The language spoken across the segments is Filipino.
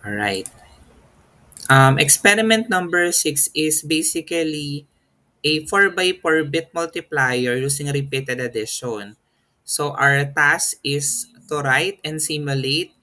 All right. Experiment number 6 is basically a 4 by 4 bit multiplier using repeated addition. So our task is to write and simulate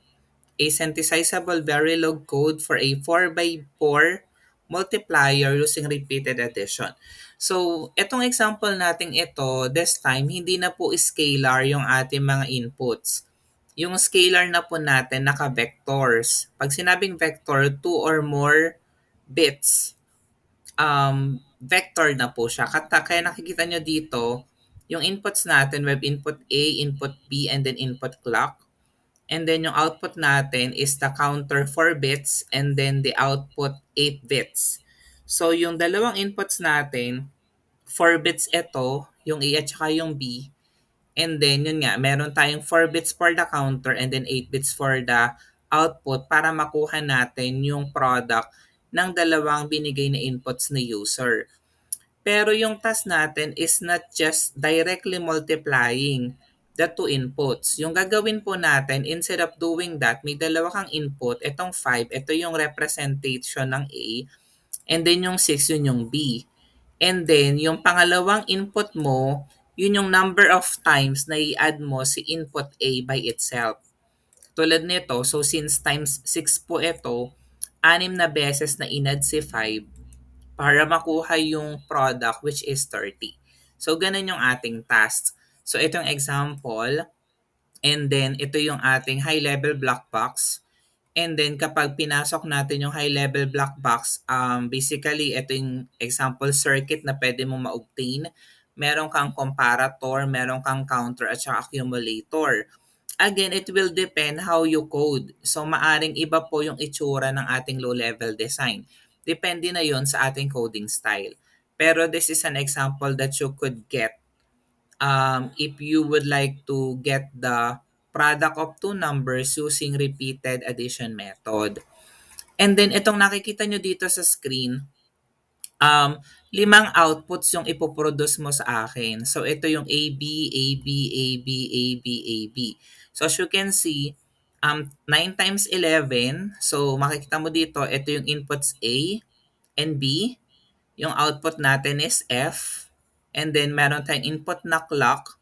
a synthesizable Verilog code for a 4 by 4 multiplier using repeated addition. So, itong example natin ito, this time, hindi na po scalar yung ating mga inputs. Yung scalar na po natin, naka-vectors. Pag sinabing vector, 2 or more bits, vector na po siya. Kaya nakikita nyo dito, yung inputs natin, we have input A, input B, and then input clock. And then yung output natin is the counter 4 bits and then the output 8 bits. So yung dalawang inputs natin, 4 bits ito, yung A at saka yung B. And then yun nga, meron tayong 4 bits for the counter and then 8 bits for the output para makuha natin yung product ng dalawang binigay na inputs ni user. Pero yung task natin is not just directly multiplying the two inputs. Yung gagawin po natin, instead of doing that, may dalawa kang input. Itong 5, ito yung representation ng A. And then yung 6, yun yung B. And then, yung pangalawang input mo, yun yung number of times na i-add mo si input A by itself. Tulad nito, so since times 6 po ito, 6 na beses na inad si 5 para makuha yung product which is 30. So, ganun yung ating task. So, itong example, and then ito yung ating high-level black box. And then kapag pinasok natin yung high-level black box, basically ito yung example circuit na pwede mo ma-obtain. Meron kang comparator, meron kang counter at saka accumulator. Again, it will depend how you code. So maaring iba po yung itsura ng ating low-level design. Depende na yon sa ating coding style. Pero this is an example that you could get if you would like to get the product of two numbers using repeated addition method. And then itong nakikita nyo dito sa screen, 5 outputs yung ipoproduce mo sa akin. So ito yung AB, AB, AB, AB, AB. So as you can see, 9 times 11, so makikita mo dito, ito yung inputs A and B. Yung output natin is F. And then meron tayong input na clock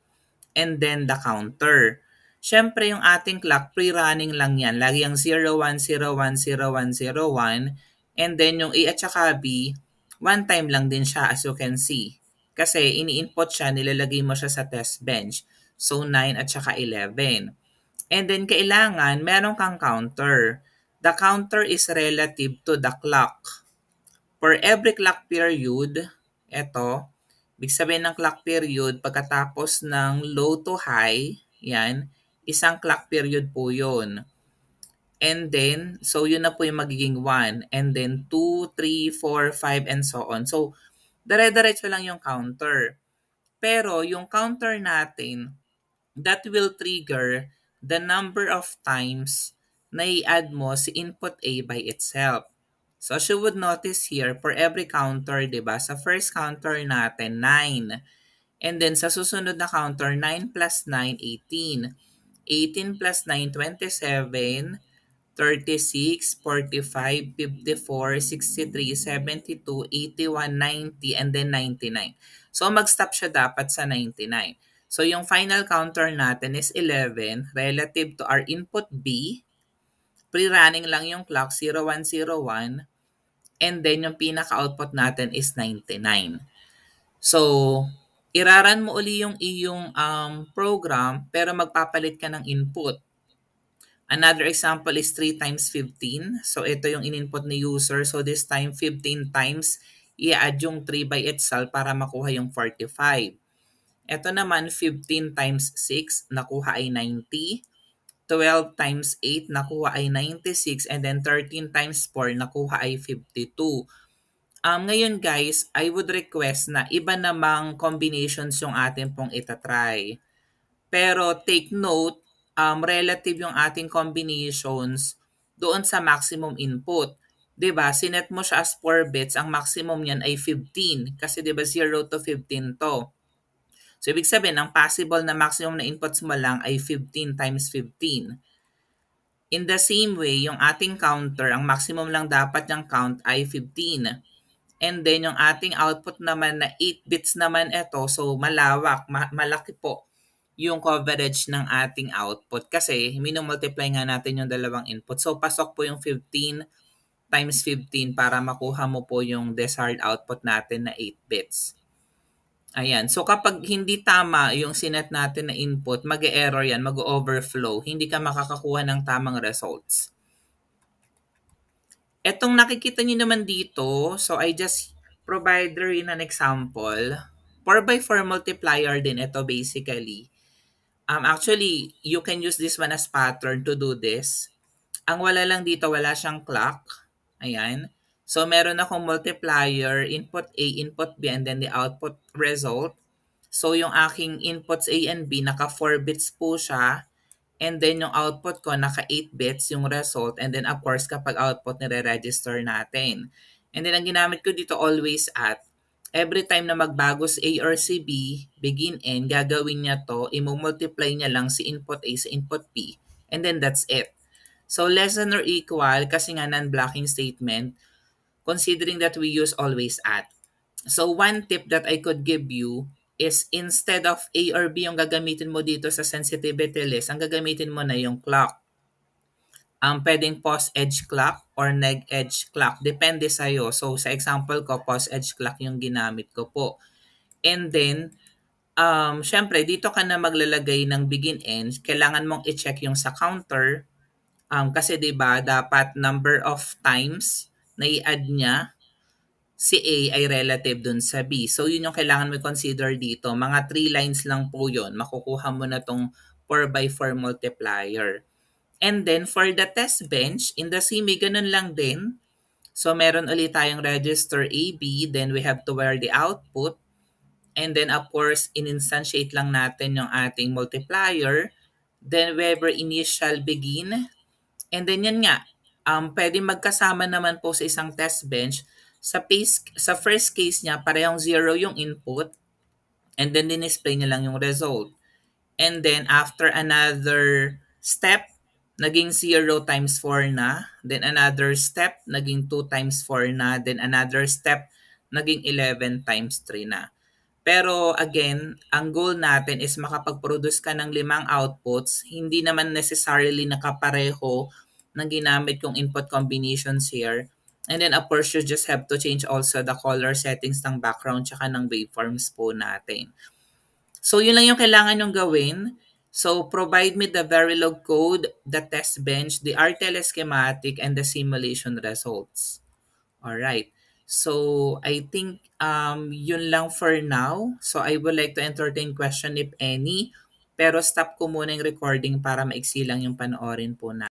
and then the counter. Siyempre, yung ating clock, pre-running lang yan. Lagi yung 01, 01, 01, 01. And then yung A at saka B, one time lang din siya as you can see. Kasi ini-input siya, nilalagay mo siya sa test bench. So 9 at saka 11. And then kailangan, meron kang counter. The counter is relative to the clock. For every clock period, eto, ibig sabihin ng clock period, pagkatapos ng low to high, yan, isang clock period po yun. And then, so yun na po yung magiging 1. And then 2, 3, 4, 5, and so on. So, dire-diretso lang yung counter. Pero yung counter natin, that will trigger the number of times na i-add mo si input A by itself. So as you would notice here, for every counter, di ba, sa first counter natin, 9. And then sa susunod na counter, 9 plus 9, 18. 18 plus 9, 27. 36, 45, 54, 63, 72, 81, 90, and then 99. So mag-stop siya dapat sa 99. So yung final counter natin is 11 relative to our input B. Pre-running lang yung clock 0101 and then yung pinaka-output natin is 99. So, iraran mo uli yung iyong program pero magpapalit ka ng input. Another example is 3 times 15. So, ito yung in-input ni user. So, this time, 15 times, i-add yung 3 by itself para makuha yung 45. Ito naman, 15 times 6, nakuha ay 90. 12 times 8, nakuha ay 96. And then 13 times 4, nakuha ay 52. Ngayon guys, I would request na iba namang combinations yung atin pong itatry. Pero take note, relative yung ating combinations doon sa maximum input. 'Di ba? Sinet mo siya as 4 bits, ang maximum niyan ay 15 kasi 'di ba 0 to 15 to. So ibig sabihin, ang possible na maximum na inputs mo lang ay 15 times 15. In the same way, yung ating counter, ang maximum lang dapat niyang count ay 15. And then yung ating output naman na 8 bits naman ito, so malawak, malaki po yung coverage ng ating output kasi minumultiply nga natin yung dalawang input. So pasok po yung 15 times 15 para makuha mo po yung desired output natin na 8 bits. Ayan. So kapag hindi tama yung sinet natin na input, mag-e-error yan, mag-overflow. Hindi ka makakakuha ng tamang results. Etong nakikita nyo naman dito, so I just provide rin an example. 4 by 4 multiplier din ito basically. Actually, you can use this one as pattern to do this. Ang wala lang dito, wala siyang clock. Ayan. So, meron akong multiplier, input A, input B, and then the output result. So, yung aking inputs A and B, naka 4 bits po siya. And then, yung output ko, naka 8 bits yung result. And then, of course, kapag output, nire-register natin. And then, ang ginamit ko dito always at, every time na magbago si A or si B, begin end, gagawin niya to, imumultiply niya lang si input A sa input B. And then, that's it. So, less than or equal, kasi nga non-blocking statement, considering that we use always at. So, one tip that I could give you is instead of A or B yung gagamitin mo dito sa sensitivity list, ang gagamitin mo na yung clock. Pwedeng pause edge clock or neg edge clock. Depende sa'yo. So, sa example ko, pause edge clock yung ginamit ko po. And then, syempre, dito ka na maglalagay ng begin end. Kailangan mong i-check yung sa counter. Kasi 'di ba dapat number of times na i-add niya si A ay relative dun sa B. So yun yung kailangan mo consider dito. Mga 3 lines lang po yun. Makukuha mo na tong 4 by 4 multiplier. And then for the test bench, in the same way, ganun lang din. So meron ulit tayong register AB, then we have to wire the output. And then of course, in-instantiate lang natin yung ating multiplier. Then we have our initial begin. And then yan nga, pwede magkasama naman po sa isang test bench. Sa first case niya, parehong 0 yung input. And then din-display niya lang yung result. And then after another step, naging 0 times 4 na. Then another step, naging 2 times 4 na. Then another step, naging 11 times 3 na. Pero again, ang goal natin is makapag-produce ka ng 5 outputs, hindi naman necessarily nakapareho ng ginamit kong input combinations here. And then of course, you just have to change also the color settings ng background tsaka ng waveforms po natin. So yun lang yung kailangan nyong gawin. So provide me the Verilog code, the test bench, the RTL schematic, and the simulation results. Alright. So I think yun lang for now. So I would like to entertain question if any. Pero stop ko muna yung recording para maiksi lang yung panoorin po na.